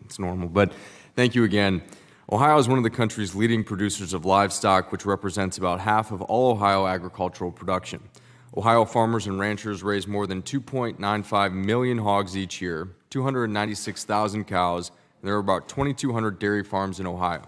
It's normal, but thank you again. Ohio is one of the country's leading producers of livestock, which represents about half of all Ohio agricultural production. Ohio farmers and ranchers raise more than 2.95 million hogs each year, 296,000 cows, and there are about 2,200 dairy farms in Ohio.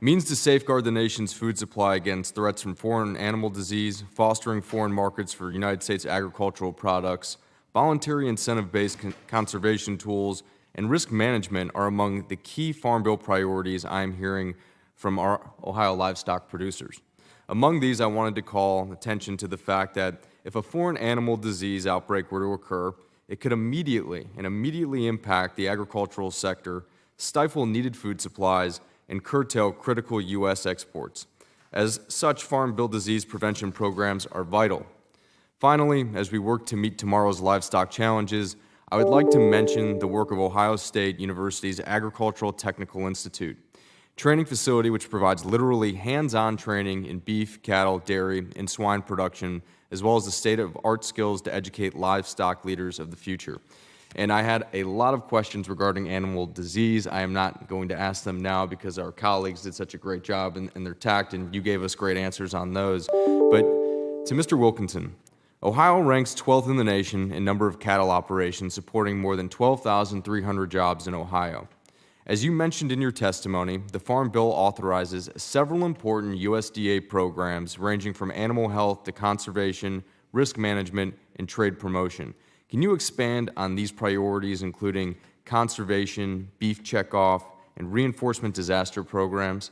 Means to safeguard the nation's food supply against threats from foreign animal disease, fostering foreign markets for United States agricultural products, voluntary incentive-based conservation tools, and risk management are among the key Farm Bill priorities I'm hearing from our Ohio livestock producers. Among these, I wanted to call attention to the fact that if a foreign animal disease outbreak were to occur, it could immediately impact the agricultural sector, stifle needed food supplies, and curtail critical U.S. exports. As such, Farm Bill disease prevention programs are vital. Finally, as we work to meet tomorrow's livestock challenges, I would like to mention the work of Ohio State University's Agricultural Technical Institute, training facility which provides literally hands-on training in beef, cattle, dairy, and swine production, as well as the state-of-art skills to educate livestock leaders of the future. And I had a lot of questions regarding animal disease. I am not going to ask them now because our colleagues did such a great job in their tact, and you gave us great answers on those. But to Mr. Wilkinson, Ohio ranks 12th in the nation in number of cattle operations, supporting more than 12,300 jobs in Ohio. As you mentioned in your testimony, the Farm Bill authorizes several important USDA programs ranging from animal health to conservation, risk management, and trade promotion. Can you expand on these priorities, including conservation, beef checkoff, and reinforcement disaster programs?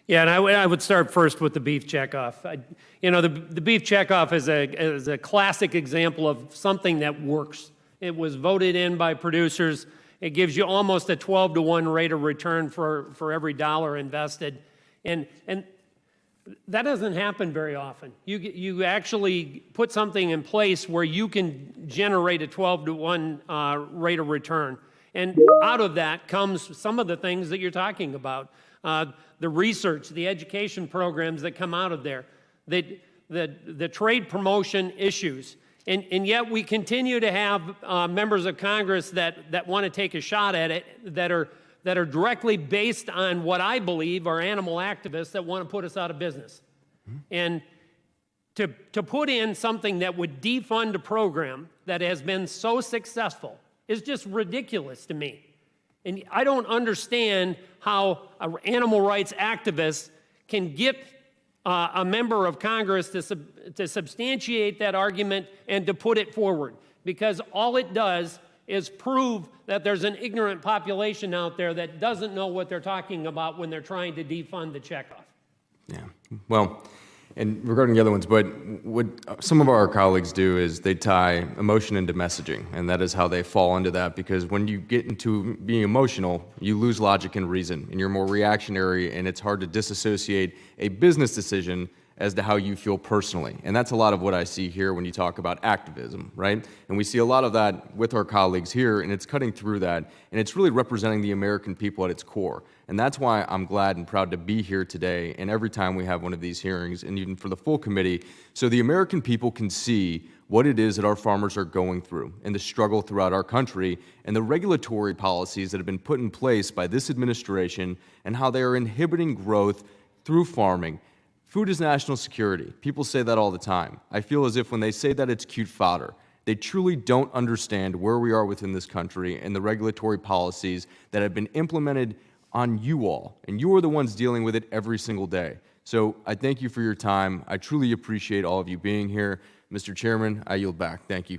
Yeah, and I would start first with the beef checkoff. The beef checkoff is a classic example of something that works. It was voted in by producers. It gives you almost a 12-to-1 rate of return for every dollar invested, and that doesn't happen very often. You actually put something in place where you can generate a 12-to-1 rate of return, and out of that comes some of the things that you're talking about. The research, the education programs that come out of there, the trade promotion issues. And yet we continue to have members of Congress that want to take a shot at it that are directly based on what I believe are animal activists that want to put us out of business. And to put in something that would defund a program that has been so successful is just ridiculous to me. And I don't understand how animal rights activists can get a member of Congress to substantiate that argument and to put it forward, because all it does is prove that there's an ignorant population out there that doesn't know what they're talking about when they're trying to defund the checkoff. Yeah, well, and regarding the other ones, but what some of our colleagues do is they tie emotion into messaging, and that is how they fall into that, because when you get into being emotional, you lose logic and reason, and you're more reactionary, and it's hard to disassociate a business decision as to how you feel personally. And that's a lot of what I see here when you talk about activism, right? And we see a lot of that with our colleagues here, and it's cutting through that, and it's really representing the American people at its core. And that's why I'm glad and proud to be here today, and every time we have one of these hearings, and even for the full committee, so the American people can see what it is that our farmers are going through, and the struggle throughout our country, and the regulatory policies that have been put in place by this administration, and how they are inhibiting growth through farming. Food is national security. People say that all the time. I feel as if when they say that, it's cute fodder. They truly don't understand where we are within this country and the regulatory policies that have been implemented on you all, and you are the ones dealing with it every single day. So I thank you for your time. I truly appreciate all of you being here. Mr. Chairman, I yield back. Thank you.